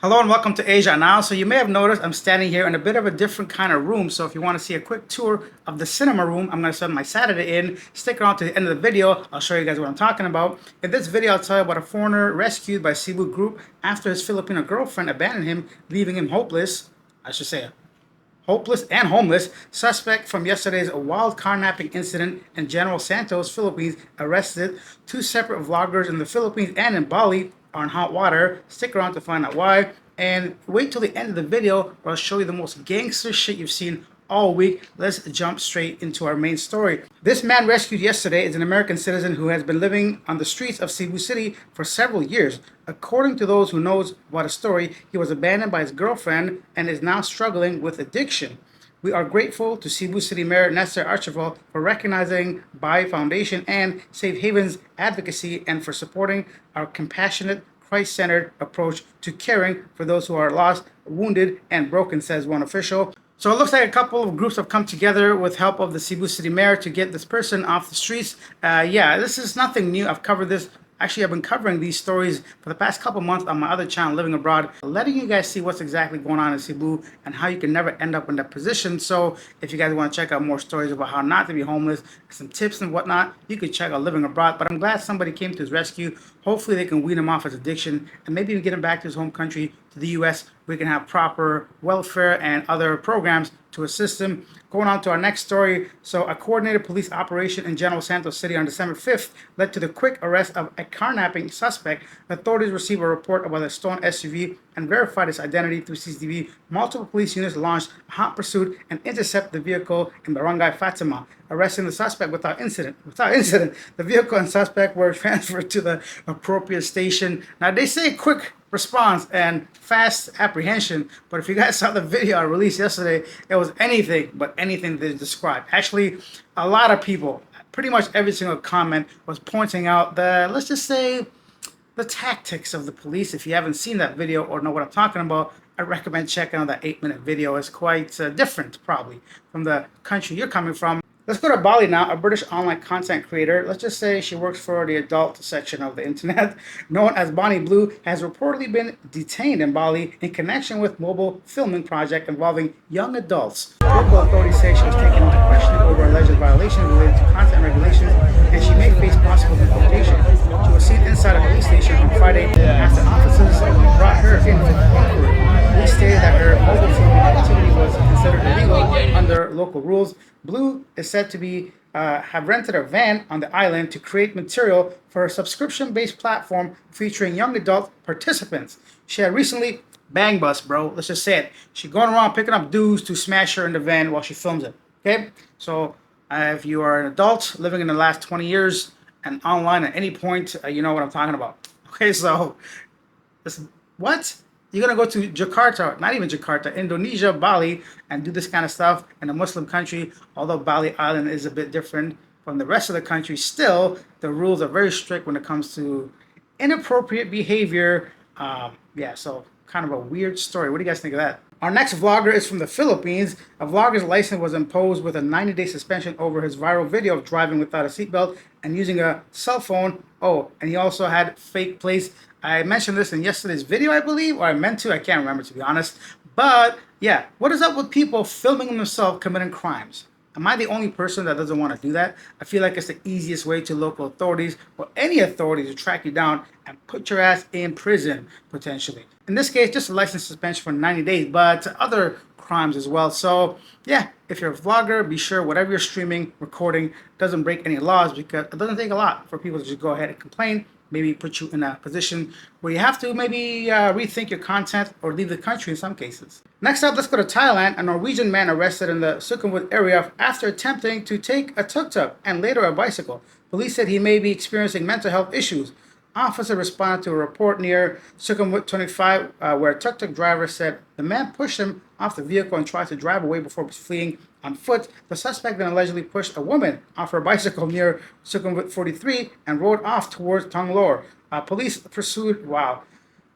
Hello and welcome to Asia Now. So you may have noticed I'm standing here in a bit of a different kind of room. So if you want to see a quick tour of the cinema room, I'm going to spend my Saturday in. Stick around to the end of the video. I'll show you guys what I'm talking about. In this video, I'll tell you about a foreigner rescued by Cebu group after his Filipino girlfriend abandoned him, leaving him hopeless. I should say hopeless and homeless. Suspect from yesterday's wild carnapping incident in General Santos, Philippines, arrested. Two separate vloggers in the Philippines and in Bali are in hot water. Stick around to find out why. And wait till the end of the video where I'll show you the most gangster shit you've seen all week. Let's jump straight into our main story. This man rescued yesterday is an American citizen who has been living on the streets of Cebu City for several years. According to those who knows about his story, he was abandoned by his girlfriend and is now struggling with addiction. We are grateful to Cebu City Mayor Nestor Archibald for recognizing Bai Foundation and Safe Haven's advocacy and for supporting our compassionate, Christ-centered approach to caring for those who are lost, wounded, and broken, says one official. So it looks like a couple of groups have come together with help of the Cebu City Mayor to get this person off the streets. Yeah, this is nothing new. I've covered this. Actually, I've been covering these stories for the past couple months on my other channel, Living Abroad, letting you guys see what's exactly going on in Cebu and how you can never end up in that position. So if you guys want to check out more stories about how not to be homeless, some tips and whatnot, you can check out Living Abroad. But I'm glad somebody came to his rescue. Hopefully they can wean him off his addiction and maybe even get him back to his home country, to the U.S., we can have proper welfare and other programs to assist him. Going on to our next story. So a coordinated police operation in General Santos City on December 5th led to the quick arrest of a carnapping suspect. Authorities received a report about a stolen SUV and verified its identity through CCTV. Multiple police units launched a hot pursuit and intercepted the vehicle in Barangay Fatima, arresting the suspect without incident. The vehicle and suspect were transferred to the appropriate station. Now they say quick response and fast apprehension, but if you guys saw the video I released yesterday, it was anything but anything they described. Actually, a lot of people, pretty much every single comment was pointing out the, let's just say, the tactics of the police. If you haven't seen that video or know what I'm talking about, I recommend checking out that 8-minute video. It's quite different, probably, from the country you're coming from. Let's go to Bali now, a British online content creator. Let's just say she works for the adult section of the internet, known as Bonnie Blue, has reportedly been detained in Bali in connection with mobile filming project involving young adults. Local authorities say she was taken into question over alleged violations related to content regulations, and she may face possible deportation. She was seen inside a police station on Friday after officers brought her in for inquiry. Police stated that her mobile filming activity was considered illegal under local rules. Blue is said to be have rented a van on the island to create material for a subscription-based platform featuring young adult participants. She had recently bang bust, bro. Let's just say it. She going around picking up dudes to smash her in the van while she films it. Okay, so if you are an adult living in the last 20 years and online at any point, you know what I'm talking about. Okay, so listen, what? You're going to go to Jakarta, not even Jakarta, Indonesia, Bali, and do this kind of stuff in a Muslim country. Although Bali Island is a bit different from the rest of the country, still, the rules are very strict when it comes to inappropriate behavior. Yeah, so kind of a weird story. What do you guys think of that? Our next vlogger is from the Philippines. A vlogger's license was imposed with a 90-day suspension over his viral video of driving without a seatbelt and using a cell phone. Oh, and he also had fake plates. I mentioned this in yesterday's video, I believe, or I meant to. I can't remember, to be honest. But yeah, what is up with people filming themselves committing crimes? Am I the only person that doesn't want to do that? I feel like it's the easiest way to local authorities or any authorities to track you down and put your ass in prison, potentially. In this case, just a license suspension for 90 days, but other crimes as well. So yeah, if you're a vlogger, be sure whatever you're streaming, recording, doesn't break any laws, because it doesn't take a lot for people to just go ahead and complain. Maybe put you in a position where you have to maybe rethink your content or leave the country in some cases. Next up, let's go to Thailand. A Norwegian man arrested in the Sukhumvit area after attempting to take a Tuk Tuk and later a bicycle. Police said he may be experiencing mental health issues. Officer responded to a report near Sukhumvit 25 where a tuk-tuk driver said the man pushed him off the vehicle and tried to drive away before fleeing on foot. The suspect then allegedly pushed a woman off her bicycle near Sukhumvit 43 and rode off towards Tonglor. Police pursued,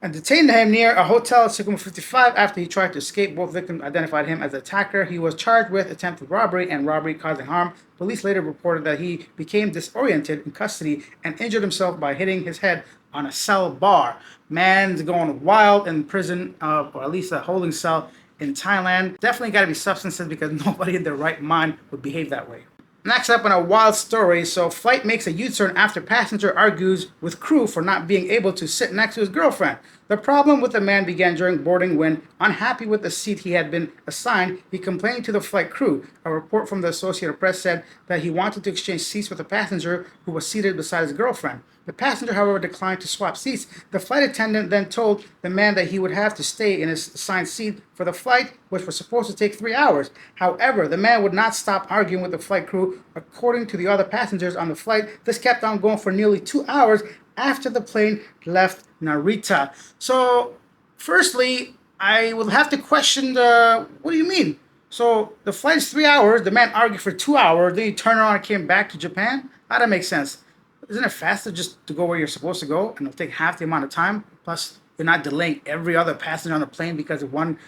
and detained him near a hotel at Sukhumvit 55 after he tried to escape. Both victims identified him as the attacker. He was charged with attempted robbery and robbery causing harm. Police later reported that he became disoriented in custody and injured himself by hitting his head on a cell bar. Man's going wild in prison, or at least a holding cell in Thailand. Definitely got to be substances because nobody in their right mind would behave that way. Next up in a wild story, so flight makes a U-turn after passenger argues with crew for not being able to sit next to his girlfriend. The problem with the man began during boarding when, unhappy with the seat he had been assigned, he complained to the flight crew. A report from the Associated Press said that he wanted to exchange seats with a passenger who was seated beside his girlfriend. The passenger, however, declined to swap seats. The flight attendant then told the man that he would have to stay in his assigned seat for the flight, which was supposed to take 3 hours. However, the man would not stop arguing with the flight crew. According to the other passengers on the flight, this kept on going for nearly 2 hours after the plane left Narita. So, firstly, I will have to question what do you mean? So, the flight's 3 hours, the man argued for 2 hours, then he turned around and came back to Japan? How does that make sense? Isn't it faster just to go where you're supposed to go and it'll take half the amount of time? Plus, you're not delaying every other passenger on the plane because of one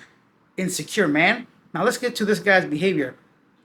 insecure man. Now let's get to this guy's behavior.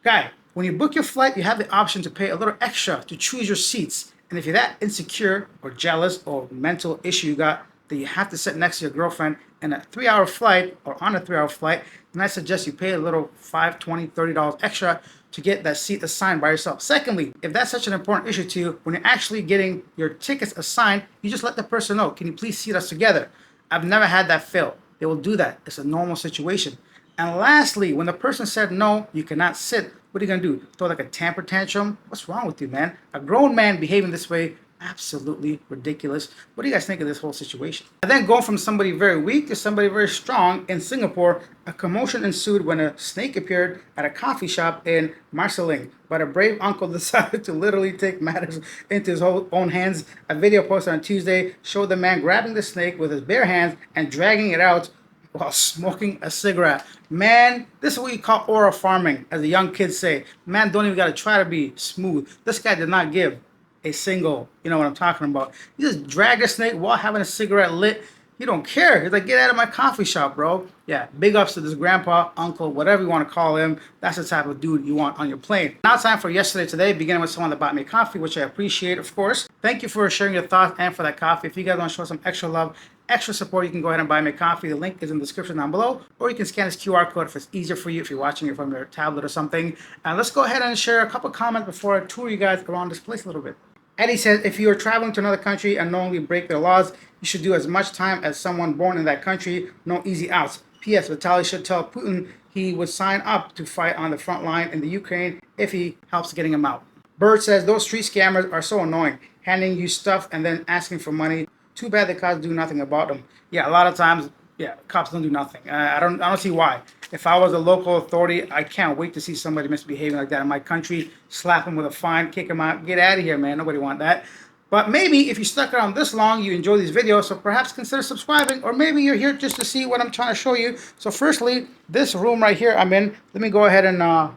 Guy, when you book your flight, you have the option to pay a little extra to choose your seats. And if you're that insecure or jealous or mental issue you got that you have to sit next to your girlfriend in a 3-hour flight or on a 3-hour flight, then I suggest you pay a little $5, $20, $30 extra to get that seat assigned by yourself. Secondly, if that's such an important issue to you, when you're actually getting your tickets assigned, you just let the person know, can you please seat us together? I've never had that fail. They will do that. It's a normal situation. And lastly, when the person said no, you cannot sit, what are you going to do? Throw like a temper tantrum? What's wrong with you, man? A grown man behaving this way, absolutely ridiculous. What do you guys think of this whole situation? And then going from somebody very weak to somebody very strong, in Singapore, a commotion ensued when a snake appeared at a coffee shop in Marsiling. But a brave uncle decided to literally take matters into his own hands. A video posted on Tuesday showed the man grabbing the snake with his bare hands and dragging it out while smoking a cigarette. Man, this is what you call aura farming, as the young kids say. Man, don't even gotta try to be smooth. This guy did not give a single, you know what I'm talking about. You just drag a snake while having a cigarette lit. You don't care. He's like, get out of my coffee shop, bro. Yeah, big ups to this grandpa, uncle, whatever you want to call him. That's the type of dude you want on your plane. Now it's time for Yesterday Today, beginning with someone that bought me coffee, which I appreciate, of course. Thank you for sharing your thoughts and for that coffee. If you guys want to show some extra love, extra support, you can go ahead and buy me coffee. The link is in the description down below, or you can scan this QR code if it's easier for you if you're watching it from your tablet or something. And let's go ahead and share a couple comments before I tour you guys around this place a little bit. Eddie says, if you are traveling to another country and knowingly break their laws, you should do as much time as someone born in that country. No easy outs. P.S. Vitaly should tell Putin he would sign up to fight on the front line in the Ukraine if he helps getting him out. Bird says, those street scammers are so annoying, handing you stuff and then asking for money. Too bad the cops do nothing about them. Yeah, a lot of times, yeah, cops don't do nothing. I don't see why. If I was a local authority, I can't wait to see somebody misbehaving like that in my country. Slap him with a fine, kick him out, get out of here, man. Nobody want that. But maybe if you stuck around this long, you enjoy these videos, so perhaps consider subscribing, or maybe you're here just to see what I'm trying to show you. So firstly, this room right here I'm in, let me go ahead and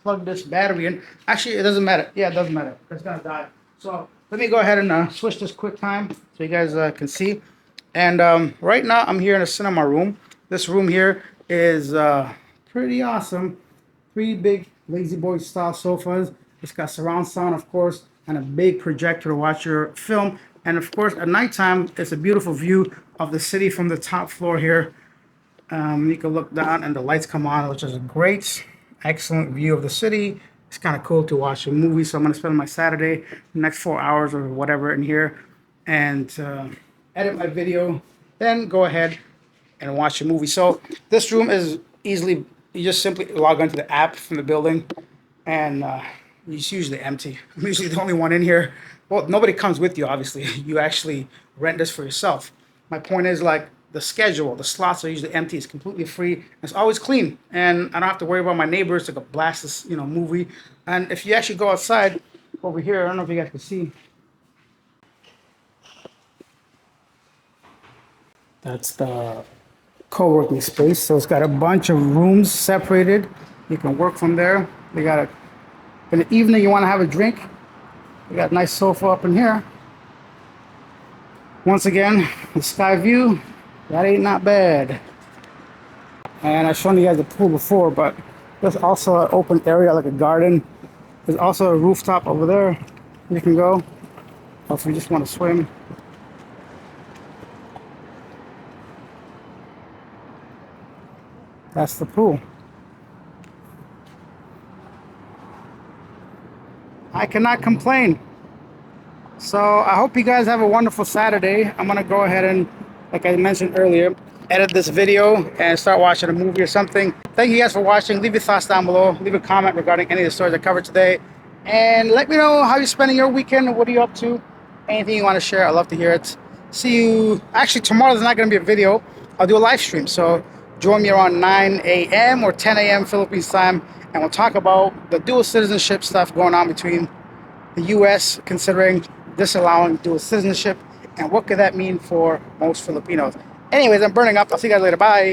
plug this battery in. Actually, it doesn't matter. Yeah, it doesn't matter. It's going to die. So let me go ahead and switch this quick time so you guys can see. And right now I'm here in a cinema room. This room here is pretty awesome. 3 big Lazy Boy style sofas. It's got surround sound, of course, and a big projector to watch your film. And of course, at nighttime, it's a beautiful view of the city from the top floor here. You can look down and the lights come on, which is a great, excellent view of the city. It's kind of cool to watch a movie. So I'm going to spend my Saturday, the next 4 hours or whatever in here, and edit my video, then go ahead and watch a movie. So this room is easily, you just simply log onto the app from the building, and it's usually empty. I'm usually the only one in here. Well, nobody comes with you, obviously. You actually rent this for yourself. My point is, like, the schedule, the slots are usually empty. It's completely free. It's always clean, and I don't have to worry about my neighbors to go blast this, movie. And if you actually go outside over here, I don't know if you guys can see. That's the co-working space. So it's got a bunch of rooms separated. You can work from there. They got in the evening you want to have a drink. We got a nice sofa up in here. Once again, the sky view, that ain't not bad. And I've shown you guys the pool before, but there's also an open area like a garden. There's also a rooftop over there you can go, or if you just want to swim. That's the pool. I cannot complain. So I hope you guys have a wonderful Saturday. I'm gonna go ahead and, like I mentioned earlier, edit this video and start watching a movie or something. Thank you guys for watching. Leave your thoughts down below. Leave a comment regarding any of the stories I covered today. And let me know how you're spending your weekend. What are you up to? Anything you want to share, I'd love to hear it. See you. Actually, tomorrow there's not going to be a video. I'll do a live stream. So join me around 9 a.m. or 10 a.m. Philippines time. And we'll talk about the dual citizenship stuff going on between the U.S. considering disallowing dual citizenship. And what could that mean for most Filipinos? Anyways, I'm burning up. I'll see you guys later. Bye.